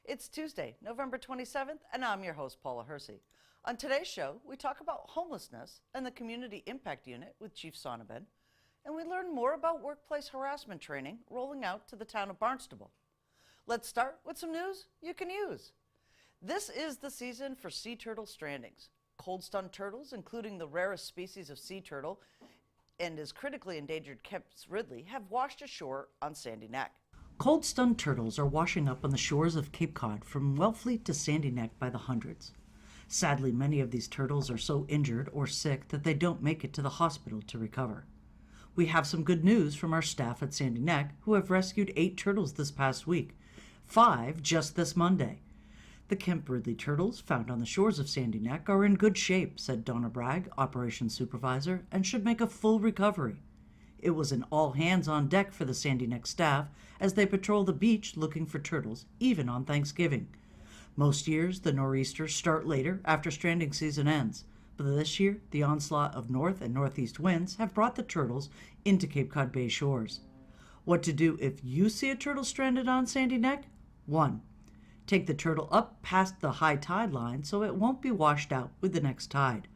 It's Tuesday, November 27th, and I'm your host, Paula Hersey. On today's show, we talk about homelessness and the Community Impact Unit with Chief Sonnabend, and we learn more about workplace harassment training rolling out to the town of Barnstable. Let's start with some news you can use. This is the season for sea turtle strandings. Cold-stunned turtles, including the rarest species of sea turtle and is critically endangered Kemp's Ridley, have washed ashore on Sandy Neck. Cold-stunned turtles are washing up on the shores of Cape Cod from Wellfleet to Sandy Neck by the hundreds. Sadly, many of these turtles are so injured or sick that they don't make it to the hospital to recover. We have some good news from our staff at Sandy Neck, who have rescued 8 turtles this past week, 5 just this Monday. The Kemp Ridley turtles found on the shores of Sandy Neck are in good shape, said Donna Bragg, operations supervisor, and should make a full recovery. It was an all-hands-on-deck for the Sandy Neck staff as they patrol the beach looking for turtles, even on Thanksgiving. Most years, the nor'easters start later after stranding season ends, but this year, the onslaught of north and northeast winds have brought the turtles into Cape Cod Bay shores. What to do if you see a turtle stranded on Sandy Neck? 1. Take the turtle up past the high tide line so it won't be washed out with the next tide.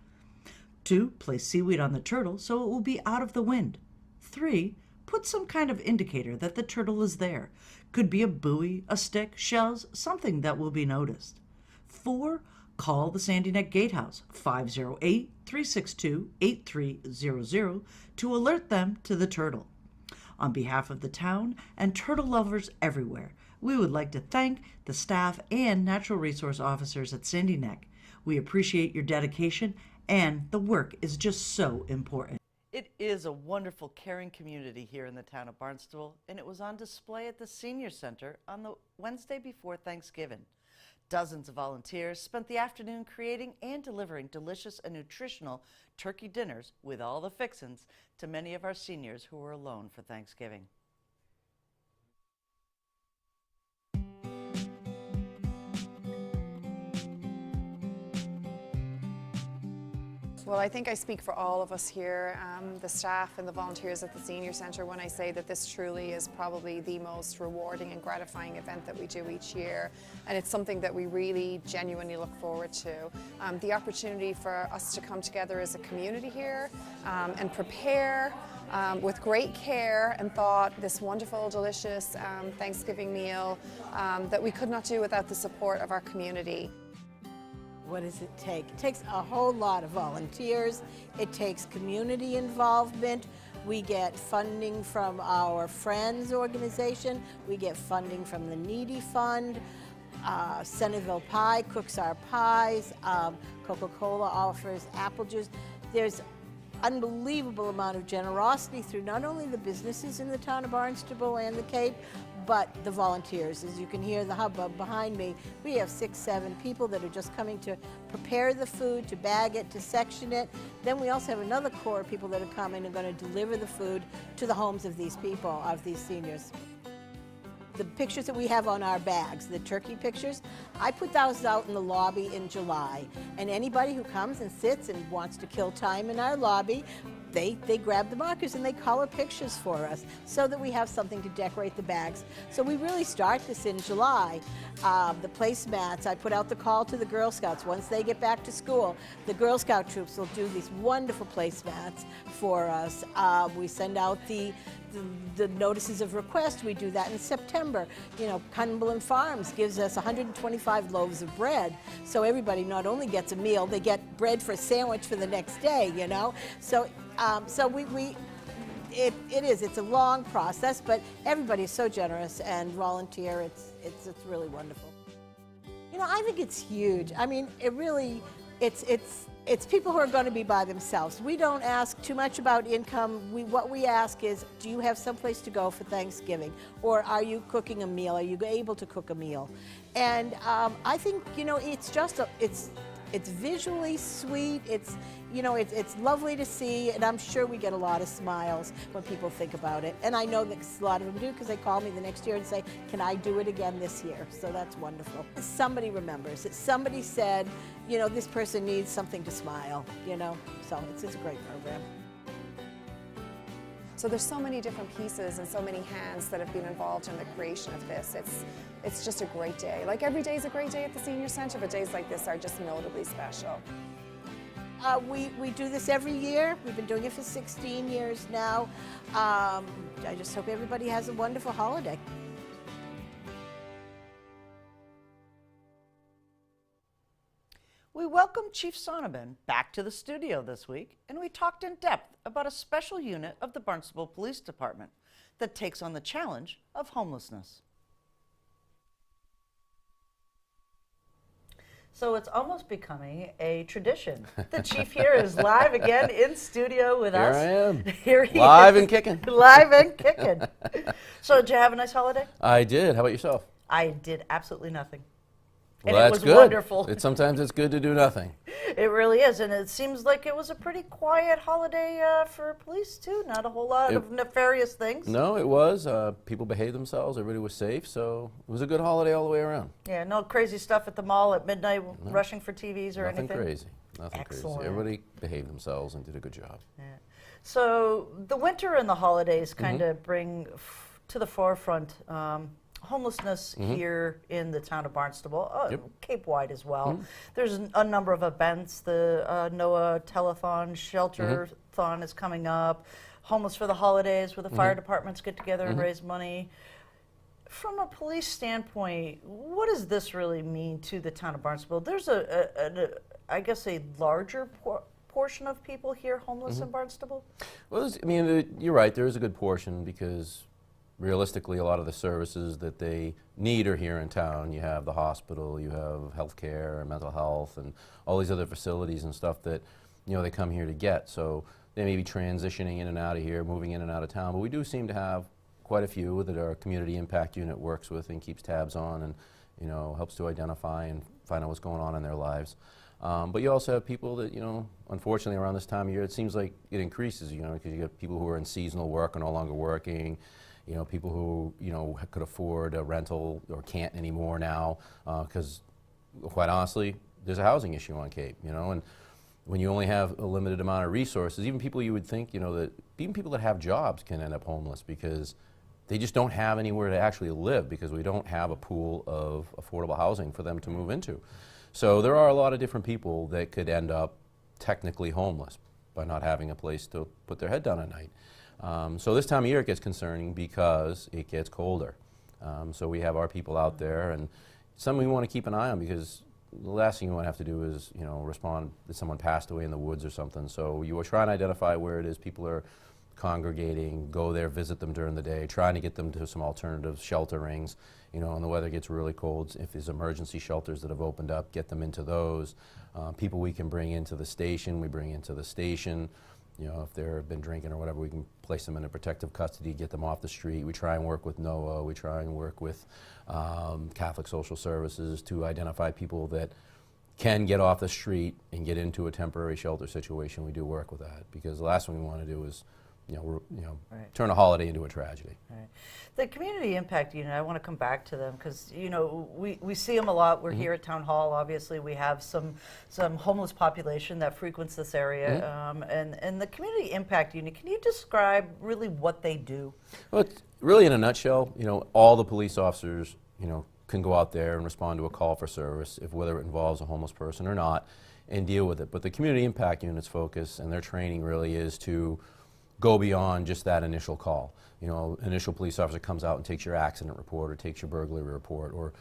2. Place seaweed on the turtle so it will be out of the wind. 3. Put some kind of indicator that the turtle is there. Could be a buoy, a stick, shells, something that will be noticed. 4. Call the Sandy Neck Gatehouse, 508-362-8300, to alert them to the turtle. On behalf of the town and turtle lovers everywhere, we would like to thank the staff and natural resource officers at Sandy Neck. We appreciate your dedication, and the work is just so important. It is a wonderful, caring community here in the town of Barnstable, and it was on display at the Senior Center on the Wednesday before Thanksgiving. Dozens of volunteers spent the afternoon creating and delivering delicious and nutritional turkey dinners with all the fixins to many of our seniors who were alone for Thanksgiving. Well, I think I speak for all of us here, the staff and the volunteers at the Senior Centre, when I say that this truly is probably the most rewarding and gratifying event that we do each year. And it's something that we really genuinely look forward to. The opportunity for us to come together as a community here and prepare with great care and thought this wonderful, delicious Thanksgiving meal that we could not do without the support of our community. What does it take? It takes a whole lot of volunteers. It takes community involvement. We get funding from our Friends organization. We get funding from the Needy Fund. Centerville Pie cooks our pies. Coca-Cola offers apple juice. There's unbelievable amount of generosity through not only the businesses in the town of Barnstable and the Cape, but the volunteers. As you can hear the hubbub behind me, we have 6, 7 people that are just coming to prepare the food, to bag it, to section it. Then we also have another core of people that are coming and going to deliver the food to the homes of these people, of these seniors. The pictures that we have on our bags, the turkey pictures, I put those out in the lobby in July. And anybody who comes and sits and wants to kill time in our lobby, they grab the markers and they color pictures for us so that we have something to decorate the bags. So we really start this in July. The placemats, I put out the call to the Girl Scouts. Once they get back to school, the Girl Scout troops will do these wonderful placemats for us. We send out the notices of request. We do that in September. You know, Cumberland Farms gives us 125 loaves of bread. So everybody not only gets a meal, they get bread for a sandwich for the next day, you know. So it's a long process, but everybody's so generous and volunteer. It's really wonderful. You know, I think it's huge. I mean, it really, it's people who are going to be by themselves. We don't ask too much about income. What we ask is, do you have someplace to go for Thanksgiving? Or are you cooking a meal? Are you able to cook a meal? And I think, you know, it's just, it's visually sweet. It's, you know, it's lovely to see, and I'm sure we get a lot of smiles when people think about it. And I know that a lot of them do because they call me the next year and say, can I do it again this year? So that's wonderful. Somebody remembers it. Somebody said, you know, this person needs something to smile, you know. So it's a great program. So there's so many different pieces and so many hands that have been involved in the creation of this. It's just a great day. Like every day is a great day at the Senior Centre, but days like this are just notably special. We do this every year. We've been doing it for 16 years now. I just hope everybody has a wonderful holiday. We welcomed Chief Sonneman back to the studio this week, and we talked in depth about a special unit of the Barnstable Police Department that takes on the challenge of homelessness. So it's almost becoming a tradition. The chief here is live again in studio with us. Here I am. Here he Live is. and kicking. Live and kicking. So did you have a nice holiday? I did. How about yourself? I did absolutely nothing. Well, And that's it was good. wonderful. Sometimes it's good to do nothing. It really is, and it seems like it was a pretty quiet holiday for police too. Not a whole lot of nefarious things. No, it was. People behaved themselves. Everybody was safe, so it was a good holiday all the way around. Yeah, no crazy stuff at the mall at midnight, rushing for TVs or Nothing anything. crazy. Nothing Excellent. crazy. Everybody behaved themselves and did a good job. Yeah. So the winter and the holidays kind of bring to the forefront homelessness here in the town of Barnstable, Cape-wide as well. There's a number of events. The NOAA Telethon, Shelter-thon is coming up. Homeless for the Holidays, where the fire departments get together and raise money. From a police standpoint, what does this really mean to the town of Barnstable? There's I guess a larger portion of people here homeless in Barnstable? Well, I mean, you're right. There is a good portion because realistically, a lot of the services that they need are here in town. You have the hospital, you have healthcare and mental health and all these other facilities and stuff that, they come here to get. So they may be transitioning in and out of here, moving in and out of town, but we do seem to have quite a few that our community impact unit works with and keeps tabs on and, helps to identify and find out what's going on in their lives. But you also have people that, unfortunately around this time of year, it seems like it increases, because you get people who are in seasonal work and no longer working. People who, could afford a rental or can't anymore now because, quite honestly, there's a housing issue on Cape, and when you only have a limited amount of resources, even people you would think, that even people that have jobs can end up homeless because they just don't have anywhere to actually live because we don't have a pool of affordable housing for them to move into. So there are a lot of different people that could end up technically homeless by not having a place to put their head down at night. So this time of year it gets concerning because it gets colder. So we have our people out there, and something we want to keep an eye on because the last thing you want to have to do is, respond that someone passed away in the woods or something. So you will try and identify where it is people are congregating, go there, visit them during the day, trying to get them to some alternative shelter rings. When the weather gets really cold, if there's emergency shelters that have opened up, get them into those. People we can bring into the station, we bring into the station. If they've been drinking or whatever, we can place them in a protective custody, get them off the street. We try and work with NOAA. We try and work with Catholic Social Services to identify people that can get off the street and get into a temporary shelter situation. We do work with that because the last thing we want to do is turn a holiday into a tragedy. Right. The community impact unit, I want to come back to them because we see them a lot. We're here at Town Hall. Obviously, we have some homeless population that frequents this area, and the community impact unit. Can you describe really what they do? Well, it's really in a nutshell, all the police officers, can go out there and respond to a call for service, whether it involves a homeless person or not, and deal with it. But the community impact unit's focus and their training really is to go beyond just that initial call. Initial police officer comes out and takes your accident report or takes your burglary report or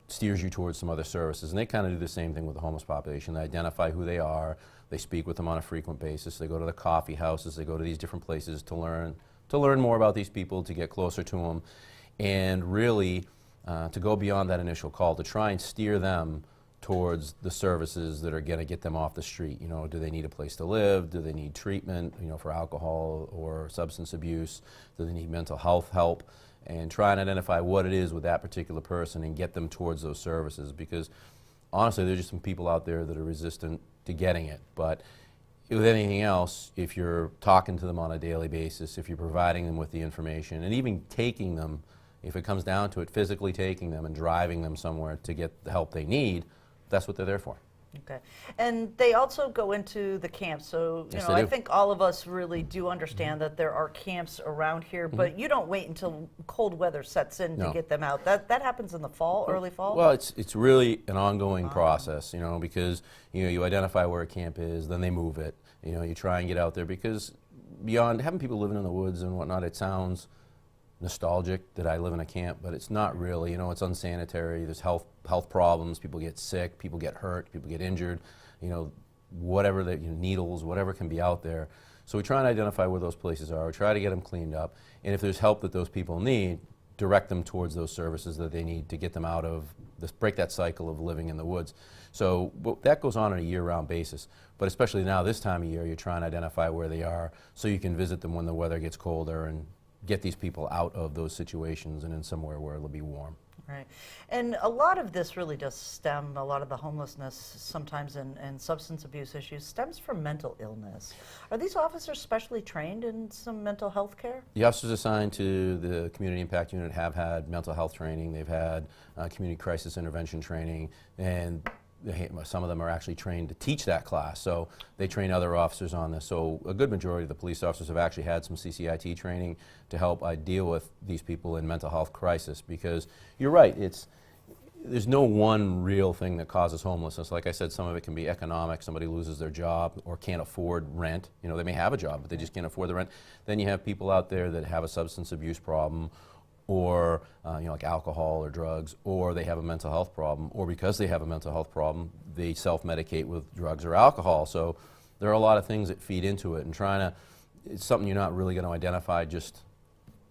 steers you towards some other services. And they kind of do the same thing with the homeless population. They identify who they are. They speak with them on a frequent basis. They go to the coffee houses. They go to these different places to learn more about these people, to get closer to them, and really to go beyond that initial call, to try and steer them towards the services that are going to get them off the street. Do they need a place to live? Do they need treatment, for alcohol or substance abuse? Do they need mental health help? And try and identify what it is with that particular person and get them towards those services, because honestly, there's just some people out there that are resistant to getting it. But with anything else, if you're talking to them on a daily basis, if you're providing them with the information, and even taking them, if it comes down to it, physically taking them and driving them somewhere to get the help they need, that's what they're there for. Okay. And they also go into the camps. So, Yes, I they do. think all of us really do understand that there are camps around here, but you don't wait until cold weather sets in to No. get them out. That happens in the fall, early fall? Well, it's really an ongoing process, because you identify where a camp is, then they move it. You try and get out there because beyond having people living in the woods and whatnot, it sounds nostalgic that I live in a camp, but it's not really. It's unsanitary. There's health problems. People get sick. People get hurt. People get injured. Whatever the needles, whatever can be out there. So we try and identify where those places are. We try to get them cleaned up, and if there's help that those people need, direct them towards those services that they need to get them out of this, break that cycle of living in the woods. So that goes on a year-round basis, but especially now this time of year, you're trying to identify where they are so you can visit them when the weather gets colder and get these people out of those situations and in somewhere where it'll be warm. Right. And a lot of this really does stem, a lot of the homelessness sometimes and substance abuse issues stems from mental illness. Are these officers specially trained in some mental health care? The officers assigned to the Community Impact Unit have had mental health training. They've had community crisis intervention training, and some of them are actually trained to teach that class. So they train other officers on this. So a good majority of the police officers have actually had some CCIT training to help deal with these people in mental health crisis, because you're right, there's no one real thing that causes homelessness. Like I said, some of it can be economic. Somebody loses their job or can't afford rent. They may have a job, but they just can't afford the rent. Then you have people out there that have a substance abuse problem, or like alcohol or drugs, or they have a mental health problem, or because they have a mental health problem, they self-medicate with drugs or alcohol. So there are a lot of things that feed into it, and it's something you're not really going to identify just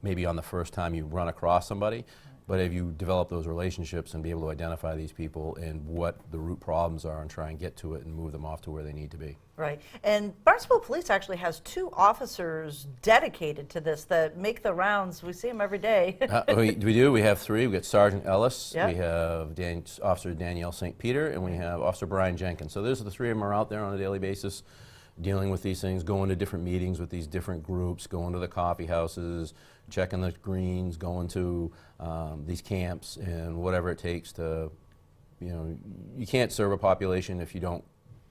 maybe on the first time you run across somebody. But if you develop those relationships and be able to identify these people and what the root problems are and try and get to it and move them off to where they need to be. Right. And Barnstable Police actually has 2 officers dedicated to this that make the rounds. We see them every day. We do. We have 3. We've got Sergeant Ellis, Yep. we have Officer Danielle St. Peter, and we have Officer Brian Jenkins. So those are the 3 of them are out there on a daily basis dealing with these things, going to different meetings with these different groups, going to the coffee houses, checking the greens, going to these camps, and whatever it takes to, you can't serve a population if you don't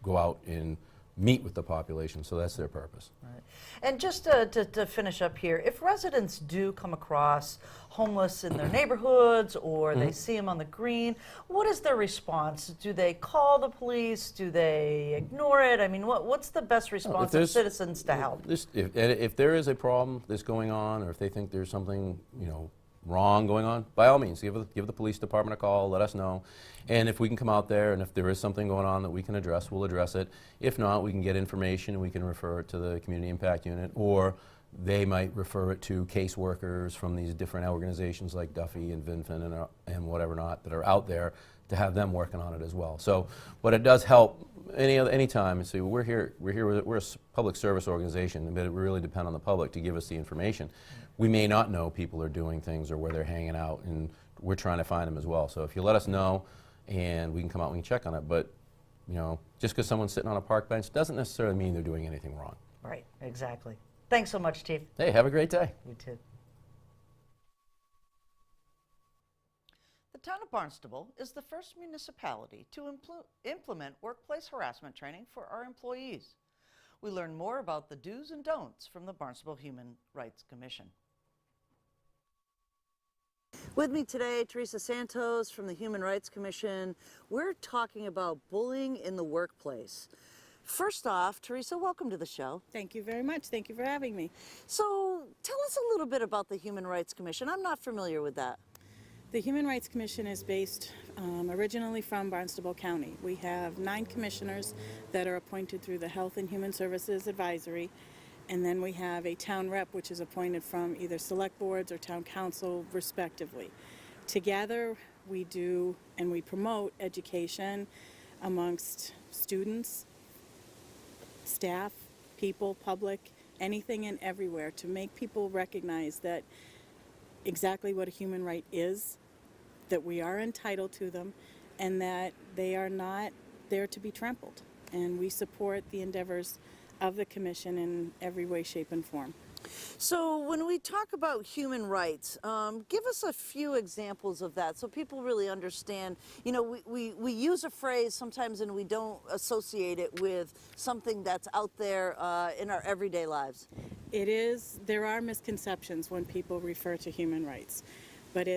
go out and meet with the population, so that's their purpose. Right. And just to finish up here, if residents do come across homeless in their neighborhoods or they see them on the green, what is their response? Do they call the police? Do they ignore it? I mean, what's the best response of citizens to help? If there is a problem that's going on, or if they think there's something wrong going on, by all means, give the police department a call, let us know. And if we can come out there and if there is something going on that we can address, we'll address it. If not, we can get information and we can refer it to the Community Impact Unit, or they might refer it to caseworkers from these different organizations like Duffy and Vinfin and whatever not that are out there, to have them working on it as well. So, but it does help any time. So we're a public service organization, but it really depends on the public to give us the information. We may not know people are doing things or where they're hanging out, and we're trying to find them as well. So if you let us know, and we can come out and we can check on it. But just because someone's sitting on a park bench doesn't necessarily mean they're doing anything wrong. Right, exactly. Thanks so much, Chief. Hey, have a great day. You too. The town of Barnstable is the first municipality to implement workplace harassment training for our employees. We learn more about the do's and don'ts from the Barnstable Human Rights Commission. With me today, Teresa Santos from the Human Rights Commission. We're talking about bullying in the workplace. First off, Teresa, welcome to the show. Thank you very much. Thank you for having me. So tell us a little bit about the Human Rights Commission. I'm not familiar with that. The Human Rights Commission is based originally from Barnstable County. We have 9 commissioners that are appointed through the Health and Human Services Advisory, and then we have a town rep which is appointed from either select boards or town council respectively. Together we do and we promote education amongst students, staff, people, public, anything and everywhere, to make people recognize that exactly what a human right is, that we are entitled to them, and that they are not there to be trampled. And we support the endeavors of the Commission in every way, shape, and form. So when we talk about human rights, give us a few examples of that so people really understand. You know, we use a phrase sometimes and we don't associate it with something that's out there in our everyday lives. There are misconceptions when people refer to human rights, but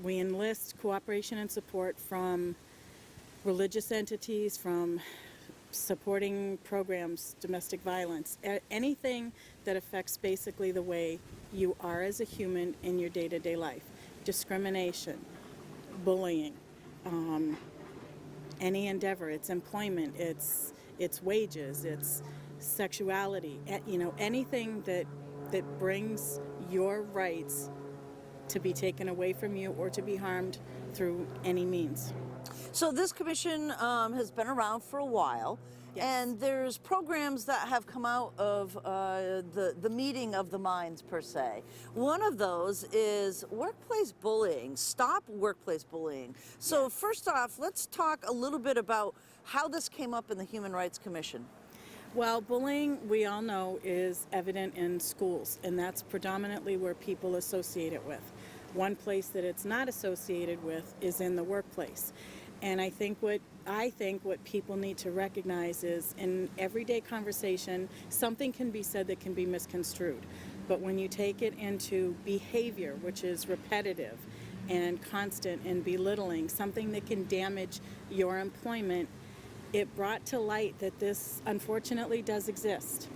we enlist cooperation and support from religious entities, from supporting programs, domestic violence, anything that affects basically the way you are as a human in your day-to-day life. Discrimination, bullying, any endeavor, it's employment, it's wages, it's sexuality, anything that brings your rights to be taken away from you or to be harmed through any means. So this commission has been around for a while, Yes. and there's programs that have come out of the meeting of the minds, per se. One of those is workplace bullying, stop workplace bullying. So first off, let's talk a little bit about how this came up in the Human Rights Commission. Well, bullying, we all know, is evident in schools, and that's predominantly where people associate it with. One place that it's not associated with is in the workplace. And I think what people need to recognize is in everyday conversation, something can be said that can be misconstrued. But when you take it into behavior, which is repetitive and constant and belittling, something that can damage your employment, it brought to light that this unfortunately does exist.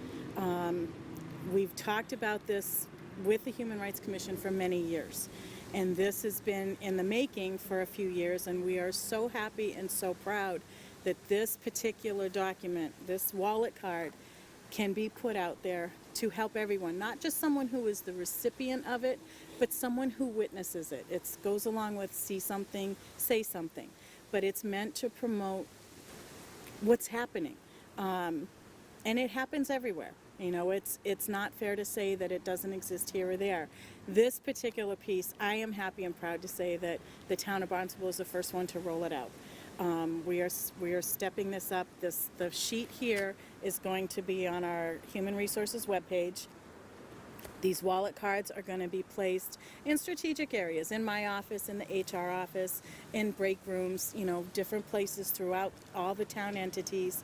We've talked about this with the Human Rights Commission for many years. And this has been in the making for a few years, and we are so happy and so proud that this particular document, this wallet card, can be put out there to help everyone, not just someone who is the recipient of it, but someone who witnesses it. It goes along with see something, say something, but it's meant to promote what's happening. And it happens everywhere. You know, it's not fair to say that it doesn't exist here or there. This particular piece, I am happy and proud to say that the town of Barnstable is the first one to roll it out. We are stepping this up. The sheet here is going to be on our Human Resources webpage. These wallet cards are going to be placed in strategic areas, in my office, in the HR office, in break rooms, different places throughout all the town entities.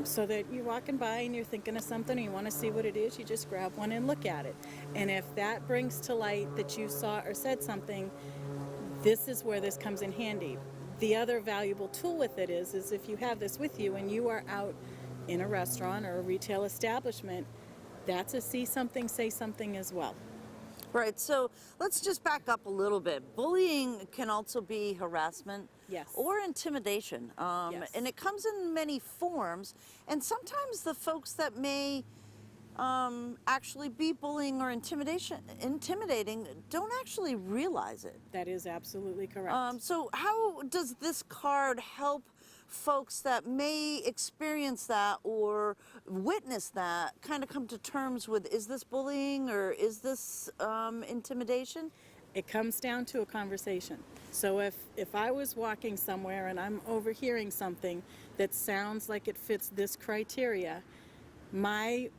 So that you're walking by and you're thinking of something and you want to see what it is, you just grab one and look at it. And if that brings to light that you saw or said something, this is where this comes in handy. The other valuable tool with it is if you have this with you and you are out in a restaurant or a retail establishment, that's a see something, say something as well. Right, so let's just back up a little bit. Bullying can also be harassment. Yes. Or intimidation. Yes. And it comes in many forms. And sometimes the folks that may actually be bullying or intimidating don't actually realize it. That is absolutely correct. So how does this card help folks that may experience that or witness that kind of come to terms with, is this bullying or is this intimidation? It comes down to a conversation. So if I was walking somewhere and I'm overhearing something that sounds like it fits this criteria, my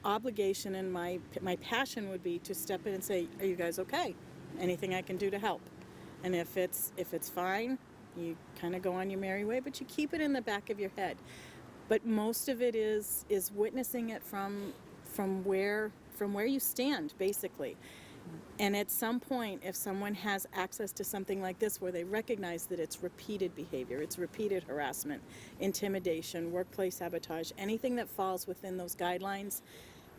obligation and my passion would be to step in and say, are you guys okay? Anything I can do to help? And if it's fine, you kind of go on your merry way, but you keep it in the back of your head. But most of it is witnessing it from where you stand, basically. And at some point, if someone has access to something like this where they recognize that it's repeated behavior, it's repeated harassment, intimidation, workplace sabotage, anything that falls within those guidelines,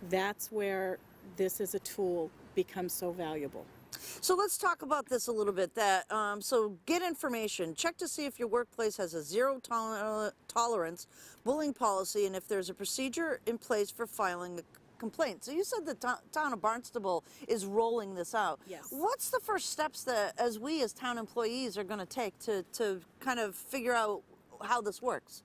that's where this as a tool becomes so valuable. So let's talk about this a little bit. So get information. Check to see if your workplace has a zero tolerance bullying policy and if there's a procedure in place for filing a complaint. So you said the town of Barnstable is rolling this out. Yes. What's the first steps that as town employees are going to take to kind of figure out how this works?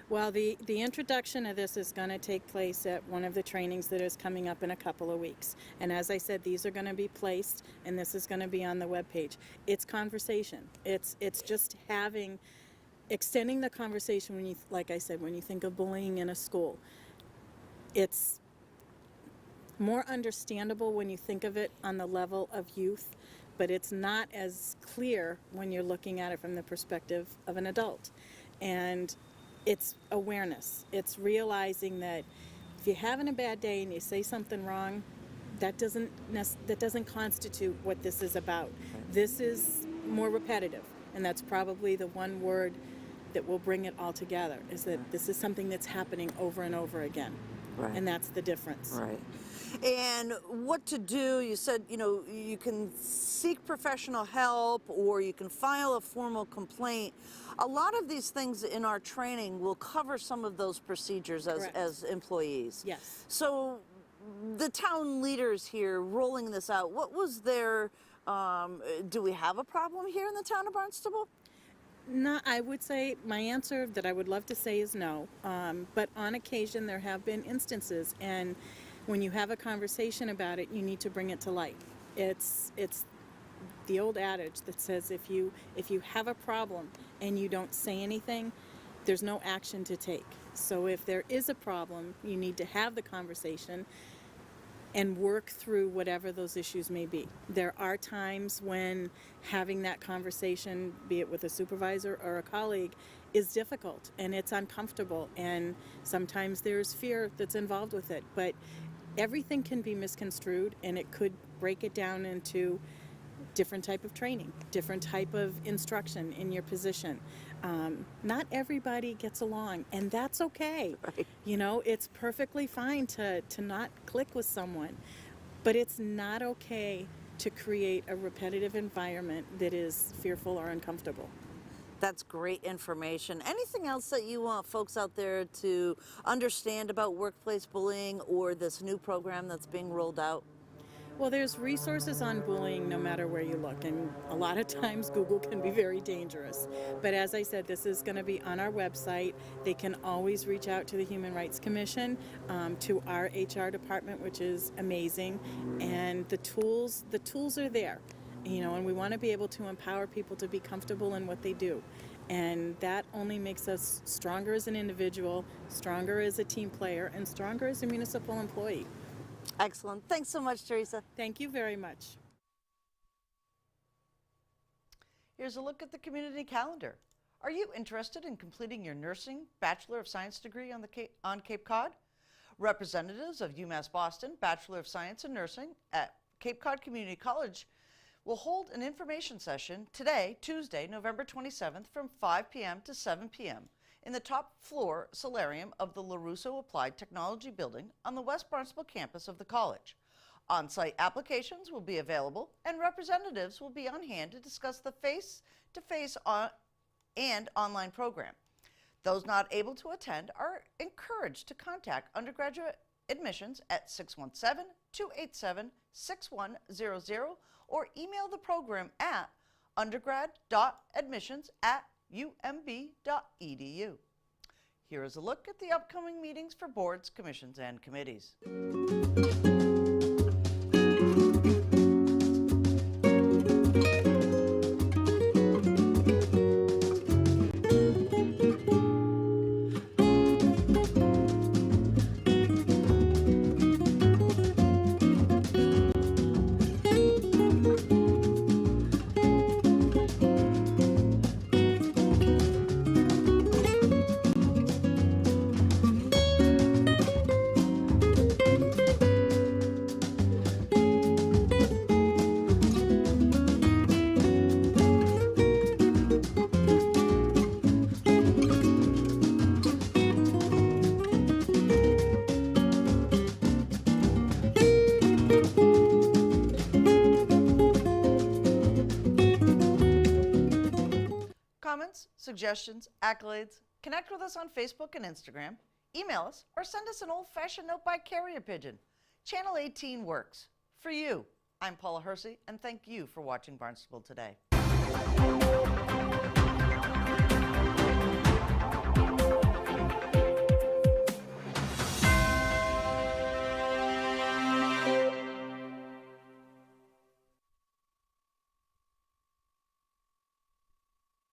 Well, the introduction of this is going to take place at one of the trainings that is coming up in a couple of weeks. And as I said, these are going to be placed, and this is going to be on the webpage. It's conversation. It's just extending the conversation when like I said, when you think of bullying in a school. It's more understandable when you think of it on the level of youth, but it's not as clear when you're looking at it from the perspective of an adult. And it's awareness. It's realizing that if you're having a bad day and you say something wrong, that doesn't constitute what this is about. This is more repetitive, and that's probably the one word that will bring it all together, is that this is something that's happening over and over again. Right. And that's the difference. Right. And what to do, you said, you can seek professional help or you can file a formal complaint. A lot of these things in our training will cover some of those procedures as employees. Yes. So the town leaders here rolling this out, what was their, do we have a problem here in the town of Barnstable? No, I would say my answer that I would love to say is no. But on occasion there have been instances, and when you have a conversation about it, you need to bring it to light. It's the old adage that says if you have a problem and you don't say anything, there's no action to take. So if there is a problem, you need to have the conversation and work through whatever those issues may be. There are times when having that conversation, be it with a supervisor or a colleague, is difficult and it's uncomfortable, and sometimes there's fear that's involved with it. But everything can be misconstrued, and it could break it down into different type of training, different type of instruction in your position. Not everybody gets along, and that's okay. Right. It's perfectly fine to not click with someone, but it's not okay to create a repetitive environment that is fearful or uncomfortable. That's great information. Anything else that you want folks out there to understand about workplace bullying or this new program that's being rolled out? Well, there's resources on bullying no matter where you look, and a lot of times Google can be very dangerous. But as I said, this is going to be on our website. They can always reach out to the Human Rights Commission, to our HR department, which is amazing, and the tools are there. And we want to be able to empower people to be comfortable in what they do. And that only makes us stronger as an individual, stronger as a team player, and stronger as a municipal employee. Excellent. Thanks so much, Teresa. Thank you very much. Here's a look at the community calendar. Are you interested in completing your nursing Bachelor of Science degree on Cape Cod? Representatives of UMass Boston Bachelor of Science in Nursing at Cape Cod Community College will hold an information session today, Tuesday, November 27th from 5 p.m. to 7 p.m. in the top floor solarium of the LaRusso Applied Technology Building on the West Barnstable campus of the college. On-site applications will be available, and representatives will be on hand to discuss the face-to-face and online program. Those not able to attend are encouraged to contact undergraduate admissions at 617-287-6100 or email the program at undergrad.admissions@umb.edu. Here is a look at the upcoming meetings for boards, commissions, and committees. Comments, suggestions, accolades, connect with us on Facebook and Instagram, email us, or send us an old-fashioned note by carrier pigeon. Channel 18 works. For you, I'm Paula Hersey, and thank you for watching Barnstable Today.